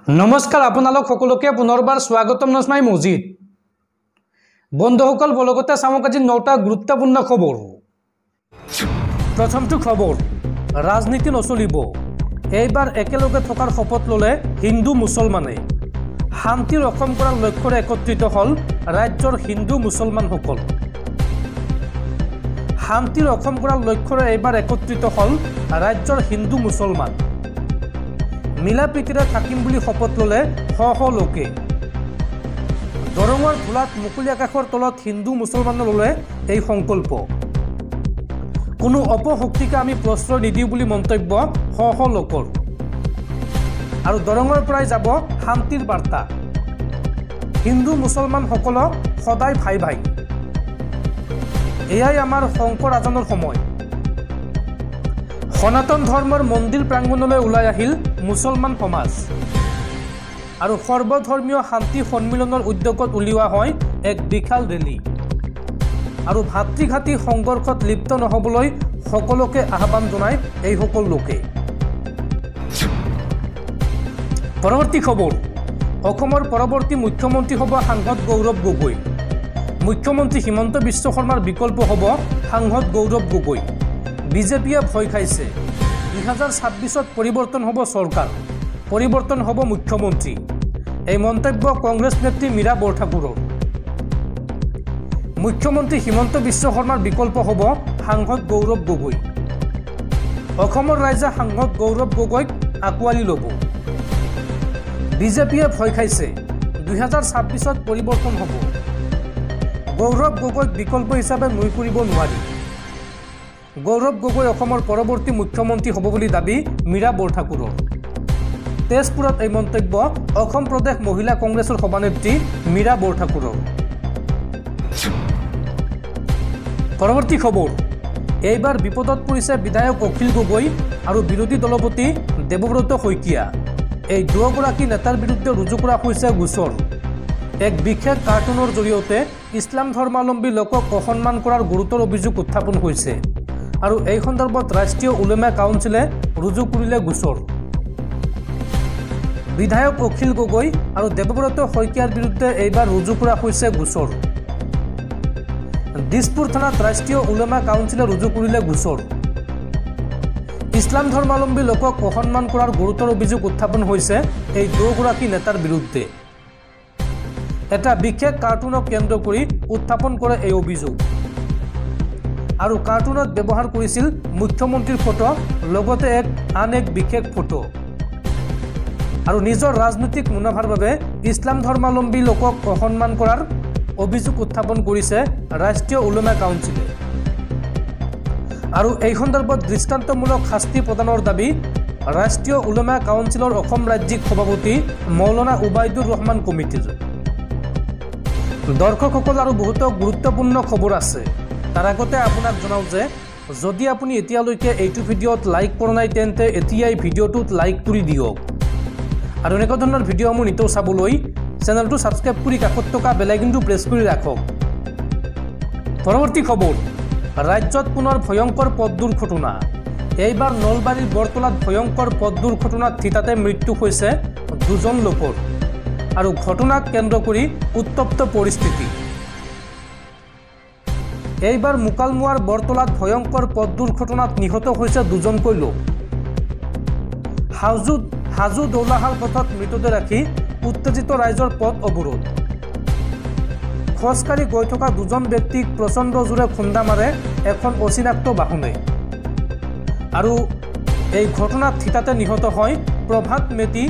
नमस्कार आपनालोक सकलोके पुनर्बार स्वागतम नस्माई मजिद बंधुসকল बलगते सामक आज 9टा गुरुत्वपूर्ण खबर। प्रथमটো खबर राजनीति नचलिब एबार एकेलगे थकार शपथ लले हिंदू मुसलमाने शांति रक्षण करार लक्ष्यरे एकत्रित हल राज्यर हिंदू मुसलमानসকল। शांति रक्षण करार लक्ष्यरे एबार एकत्रित हल राज्यर हिंदू मुसलमान मिला प्रीतिरे থাকিম বুলি শপত ললে শ লোকে। দৰঙৰ ধুলাত মুকলি আকাশৰ তলত হিন্দু মুছলমানে ললে এই সংকল্প। কোনো অপশক্তিকে আমি প্ৰশ্ৰয় নিদিওঁ বুলি মন্তব্য শ লোকৰ। আৰু দৰঙৰ পৰাই যাব শান্তিৰ বাৰ্তা। হিন্দু মুছলমান সকল সদায় ভাই ভাই। এয়াই আমাৰ শংকৰ আজানৰ সময়। সনাতন ধৰ্মৰ মন্দিৰ প্ৰাংগণলৈ ওলাই আহিল মুছলমান সমাজ আৰু সৰ্বধৰ্মীয় শান্তি সন্মিলনৰ উদ্যোগত উলিওৱা হয় এক বিশাল ৰেলী আৰু ভাতৃঘাতী সংঘৰ্ষত লিপ্ত নহবলৈ সকলোকে আহ্বান জনায় এই সকল লোকে। পৰৱৰ্তী খবৰ অসমৰ পৰৱৰ্তী মুখ্যমন্ত্ৰী হ'ব সাংসদ গৌৰৱ গগৈ। মুখ্যমন্ত্ৰী হিমন্ত বিশ্ব শৰ্মাৰ বিকল্প হ'ব সাংসদ গৌৰৱ গগৈ। বিজেপিয়ে ভয় খাইছে 2026 পৰিৱৰ্তন হ'ব চৰকাৰ, পৰিৱৰ্তন হ'ব মুখ্যমন্ত্ৰী। এই মন্তব্য কংগ্ৰেছ নেত্ৰী মীৰা বৰঠাকুৰৰ। মুখ্যমন্ত্ৰী হিমন্ত বিশ্ব শৰ্মাৰ বিকল্প হ'ব সাংসদ গৌৰৱ গগৈ। অসমৰ ৰাইজে সাংসদ গৌৰৱ গগৈক আঁকোৱালি ল'ব। বিজেপিয়ে ভয় খাইছে 2026 পৰিৱৰ্তন হ'ব। গৌৰৱ গগৈক বিকল্প হিচাপে নুই কৰিব নোৱাৰি। গৌৰৱ গগৈ অসমৰ পৰৱৰ্তী মুখ্যমন্ত্ৰী হ'ব বুলি দাবী মীৰা বৰঠাকুৰৰ। তেজপুৰত এই মন্তব্য অসম প্ৰদেশ মহিলা কংগ্ৰেছৰ সভানেত্ৰী মীৰা বৰঠাকুৰৰ। পৰৱৰ্তী খবৰ এইবাৰ বিপদত পৰিছে বিধায়ক অখিল গগৈ আৰু বিৰোধী দলপতি দেৱব্ৰত শইকীয়া। এই দুয়োগৰাকী নেতাৰ বিৰুদ্ধে ৰুজু কৰা হৈছে গোচৰ। এক বিশেষ কাৰ্টুনৰ জৰিয়তে ইছলাম ধৰ্মাৱলম্বী লোকক অসন্মান কৰাৰ গুৰুতৰ অভিযোগ উত্থাপন হৈছে আৰু এই সন্দৰ্ভত ৰাষ্ট্ৰীয় উলেমা কাউন্সিলে ৰুজু কৰিলে গোচৰ। বিধায়ক অখিল গগৈ আৰু দেৱব্ৰত শইকীয়াৰ বিৰুদ্ধে এইবাৰ ৰুজু কৰা হৈছে গোচৰ। দিছপুৰ থানাত ৰাষ্ট্ৰীয় উলেমা কাউন্সিলে ৰুজু কৰিলে গোচৰ। ইছলাম ধৰ্মাৱলম্বী লোকক অসন্মান কৰাৰ গুৰুতৰ অভিযোগ উত্থাপন হৈছে এই দুয়োগৰাকী নেতাৰ বিৰুদ্ধে। এটা বিশেষ কাৰ্টুনক কেন্দ্ৰ কৰি উত্থাপন কৰে এই অভিযোগ আৰু কাৰ্টুনত ব্যৱহাৰ কৰিছিল মুখ্যমন্ত্ৰীৰ ফটো লগতে আন এক বিশেষ ফটো আৰু নিজৰ ৰাজনৈতিক মুনাফাৰ বাবে ইছলাম ধৰ্মাৱলম্বী লোকক অসন্মান কৰাৰ অভিযোগ উত্থাপন কৰিছে ৰাষ্ট্ৰীয় উলেমা কাউন্সিলে আৰু এই সন্দৰ্ভত দৃষ্টান্তমূলক শাস্তি প্ৰদানৰ দাবী ৰাষ্ট্ৰীয় উলেমা কাউন্সিলৰ অসম ৰাজ্যিক সভাপতি মৌলানা উবাইদুৰ ৰহমান কমিটিৰ। দৰ্শকসকল আৰু বহুতো গুৰুত্বপূৰ্ণ খবৰ আছে। তাৰ আগতে আপোনাক জনাওঁ যে যদি আপুনি এতিয়ালৈকে এইটো ভিডিঅ'ত লাইক কৰা নাই তেন্তে এতিয়াই ভিডিঅ'টোত লাইক কৰি দিয়ক আৰু এনেকুৱা ধৰণৰ ভিডিঅ'সমূহ নিতৌ চাবলৈ চেনেলটো ছাবস্ক্ৰাইব কৰি কাষত থকা বেল আইকনটো প্ৰেছ কৰি ৰাখক। পৰৱৰ্তী খবৰ ৰাজ্যত পুনৰ ভয়ংকৰ পথ দুৰ্ঘটনা। এইবাৰ নলবাৰীৰ বৰতলাত ভয়ংকৰ পথ দুৰ্ঘটনাত থিতাতে মৃত্যু হৈছে 2জন লোকৰ আৰু ঘটনাক কেন্দ্ৰ কৰি উত্তপ্ত পৰিস্থিতি। এইবাৰ মুকালমুৱাৰ বৰতলাত ভয়ংকৰ পথ দুৰ্ঘটনাত নিহত হৈছে 2জনকৈ লোক। হাজু দৌলাহাল পথত মৃতদেহ ৰাখি উত্তেজিত ৰাইজৰ পথ অৱৰোধ। খোজকাঢ়ি গৈ থকা 2জন ব্যক্তিক প্ৰচণ্ড জোৰে খুন্দা মাৰে এখন অচিনাক্ত বাহনে আৰু এই ঘটনাত থিতাতে নিহত হয় প্ৰভাত মেটি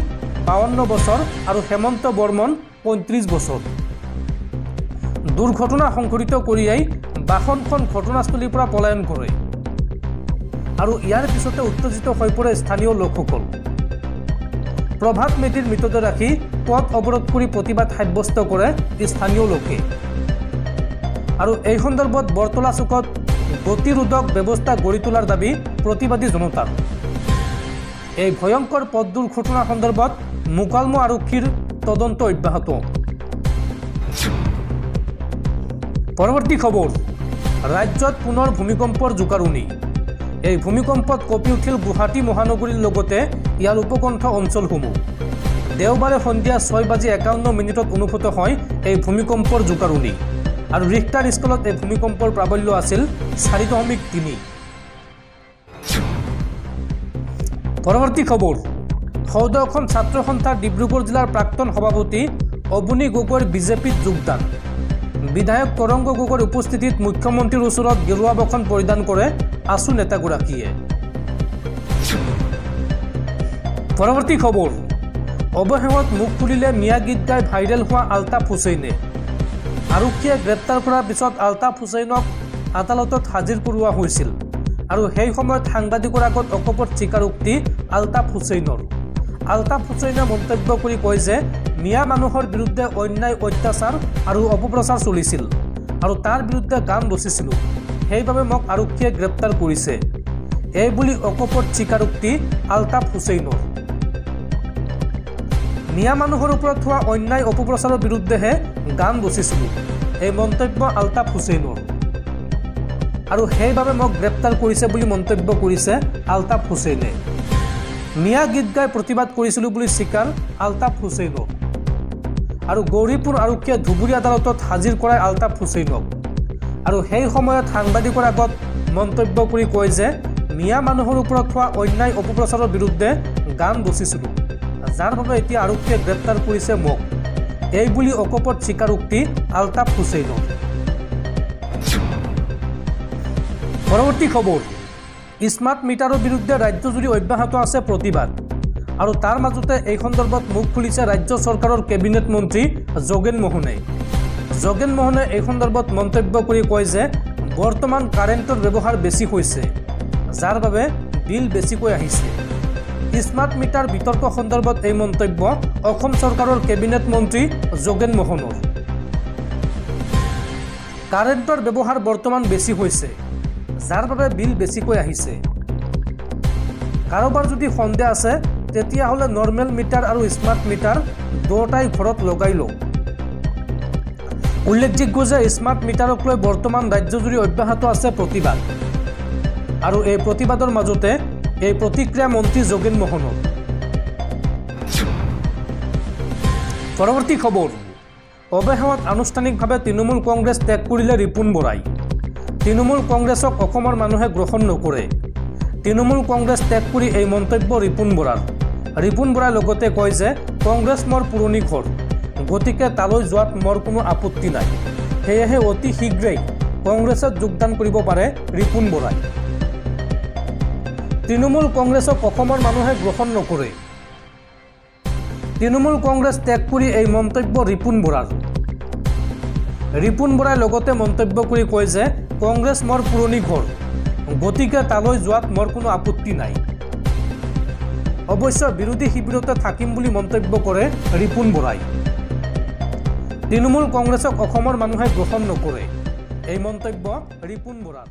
52 বছৰ আৰু হেমন্ত বৰ্মন 35 বছৰ। দুৰ্ঘটনা সংঘটিত কৰিয়াই বাহনখন ঘটনাস্থলীৰ পৰা পলায়ন কৰে আৰু ইয়াৰ পিছতে উত্তেজিত হৈ পৰে স্থানীয় লোকসকল। প্ৰভাত মেটিৰ মৃতদেহ ৰাখি পথ অৱৰোধ কৰি প্ৰতিবাদ সাব্যস্ত কৰে স্থানীয় লোকে আৰু এই সন্দৰ্ভত বৰতলা চুকত গতিৰোধক ব্যৱস্থা গঢ়ি তোলাৰ দাবী প্ৰতিবাদী জনতাৰ। এই ভয়ংকৰ পথ দুৰ্ঘটনাৰ সন্দৰ্ভত মুকালমু আৰক্ষীৰ তদন্ত অব্যাহত। পৰৱৰ্তী খবৰ ৰাজ্যত পুনৰ ভূমিকম্পৰ জোকাৰণি। এই ভূমিকম্পত কঁপি উঠিল গুৱাহাটী মহানগৰীৰ লগতে ইয়াৰ উপকণ্ঠ অঞ্চলসমূহ। দেওবাৰে সন্ধিয়া 6:51 অনুভূত হয় এই ভূমিকম্পৰ জোকাৰণি আৰু ৰিক্টাৰ স্কেলত এই ভূমিকম্পৰ প্ৰাবল্য আছিল 4.3। পৰৱৰ্তী খবৰ, সৌদ অসম ছাত্ৰ সন্থাৰ ডিব্ৰুগড় জিলাৰ প্ৰাক্তন সভাপতি অবনী গগৈৰ বিজেপিত যোগদান। বিধায়ক তৰংগ গগৈৰ উপস্থিতিত মুখ্যমন্ত্ৰীৰ ওচৰত গেৰুৱা বখন পৰিধান কৰে আছু নেতাগৰাকীয়ে। পৰৱৰ্তী খবৰ, অৱশেষত মুখ খুলিলে মিয়া গীত গাই ভাইৰেল হোৱা আলতাফ হুছেইনে। আৰক্ষীয়ে গ্ৰেপ্তাৰ কৰাৰ পিছত আলতাফ হুছেইনক আদালতত হাজিৰ কৰোৱা হৈছিল আৰু সেই সময়ত সাংবাদিকৰ আগত অকপট স্বীকাৰোক্তি আলতাফ হুছেইনৰ। আলতাফ হুছেইনে মন্তব্য কৰি কয় যে মিয়া মানুহৰ বিৰুদ্ধে অন্যায় অত্যাচাৰ আৰু অপপ্ৰচাৰ চলিছিল আৰু তাৰ বিৰুদ্ধে গান ৰচিছিলোঁ, সেইবাবে মোক আৰক্ষীয়ে গ্ৰেপ্তাৰ কৰিছে, এই বুলি অকপট স্বীকাৰোক্তি আলতাফ হুছেইনৰ। মিয়া মানুহৰ ওপৰত হোৱা অন্যায় অপপ্ৰচাৰৰ বিৰুদ্ধেহে গান ৰচিছিলোঁ, এই মন্তব্য আলতাফ হুছেইনৰ আৰু সেইবাবে মোক গ্ৰেপ্তাৰ কৰিছে বুলি মন্তব্য কৰিছে আলতাফ হুছেইনে। মিয়া গীত গাই প্ৰতিবাদ কৰিছিলোঁ বুলি স্বীকাৰ আলতাফ হুছেইনৰ আৰু গৌৰীপুৰ আৰক্ষীয়ে ধুবুৰী আদালতত হাজিৰ কৰায় আলতাফ হুছেইনক আৰু সেই সময়ত সাংবাদিকৰ আগত মন্তব্য কৰি কয় যে মিয়া মানুহৰ ওপৰত হোৱা অন্যায় অপপ্ৰচাৰৰ বিৰুদ্ধে গান ৰচিছিলোঁ, যাৰ বাবে এতিয়া আৰক্ষীয়ে গ্ৰেপ্তাৰ কৰিছে মোক, এই বুলি অকপট স্বীকাৰোক্তি আলতাফ হুছেইনৰ। পৰৱৰ্তী খবৰ, স্মাৰ্ট মিটাৰৰ বিৰুদ্ধে ৰাজ্যজুৰি অব্যাহত আছে প্ৰতিবাদ আৰু তাৰ মাজতে এই সন্দৰ্ভত মুখ খুলিছে ৰাজ্য চৰকাৰৰ কেবিনেট মন্ত্ৰী যোগেন মোহনে। যোগেন মোহনে এই সন্দৰ্ভত মন্তব্য কৰি কয় যে বৰ্তমান কাৰেণ্টৰ ব্যৱহাৰ বেছি হৈছে, যাৰ বাবে বিল বেছিকৈ আহিছে। স্মাৰ্ট মিটাৰ বিতৰ্ক সন্দৰ্ভত এই মন্তব্য অসম চৰকাৰৰ কেবিনেট মন্ত্ৰী যোগেন মোহনৰ। কাৰেণ্টৰ ব্যৱহাৰ বৰ্তমান বেছি হৈছে, যাৰ বাবে বিল বেছিকৈ আহিছে। কাৰোবাৰ যদি সন্দেহ আছে তেতিয়াহ'লে নৰ্মেল মিটাৰ আৰু স্মাৰ্ট মিটাৰ দুয়োটাই ঘৰত লগাই লওক। উল্লেখযোগ্য যে স্মাৰ্ট মিটাৰক লৈ বৰ্তমান ৰাজ্যজুৰি অব্যাহত আছে প্ৰতিবাদ আৰু এই প্ৰতিবাদৰ মাজতে এই প্ৰতিক্ৰিয়া মন্ত্ৰী যোগেন মোহনৰ। পৰৱৰ্তী খবৰ, অৱশেষত আনুষ্ঠানিকভাৱে তৃণমূল কংগ্ৰেছ ত্যাগ কৰিলে ৰিপুণ বৰাই। তৃণমূল কংগ্ৰেছক অসমৰ মানুহে গ্ৰহণ নকৰে। তৃণমূল কংগ্ৰেছ ত্যাগ কৰি এই মন্তব্য ৰিপুণ বৰাৰ। ৰিপুণ বৰাই লগতে কয় যে কংগ্ৰেছ মোৰ পুৰণি ঘৰ, গতিকে তালৈ যোৱাত মোৰ কোনো আপত্তি নাই, সেয়েহে অতি শীঘ্ৰেই কংগ্ৰেছত যোগদান কৰিব পাৰে ৰিপুণ বৰাই। তৃণমূল কংগ্ৰেছক অসমৰ মানুহে গ্ৰহণ নকৰে। তৃণমূল কংগ্ৰেছ ত্যাগ কৰি এই মন্তব্য ৰিপুণ বৰাৰ। ৰিপুণ বৰাই লগতে মন্তব্য কৰি কয় যে কংগ্ৰেছ মোৰ পুৰণি ঘৰ, গতিকে তালৈ যোৱাত মোৰ কোনো আপত্তি নাই। অৱশ্যে বিৰোধী শিবিৰতে থাকিম বুলি মন্তব্য কৰে ৰিপুণ বৰাই। তৃণমূল কংগ্ৰেছক অসমৰ মানুহে গ্ৰহণ নকৰে, এই মন্তব্য ৰিপুণ বৰাৰ।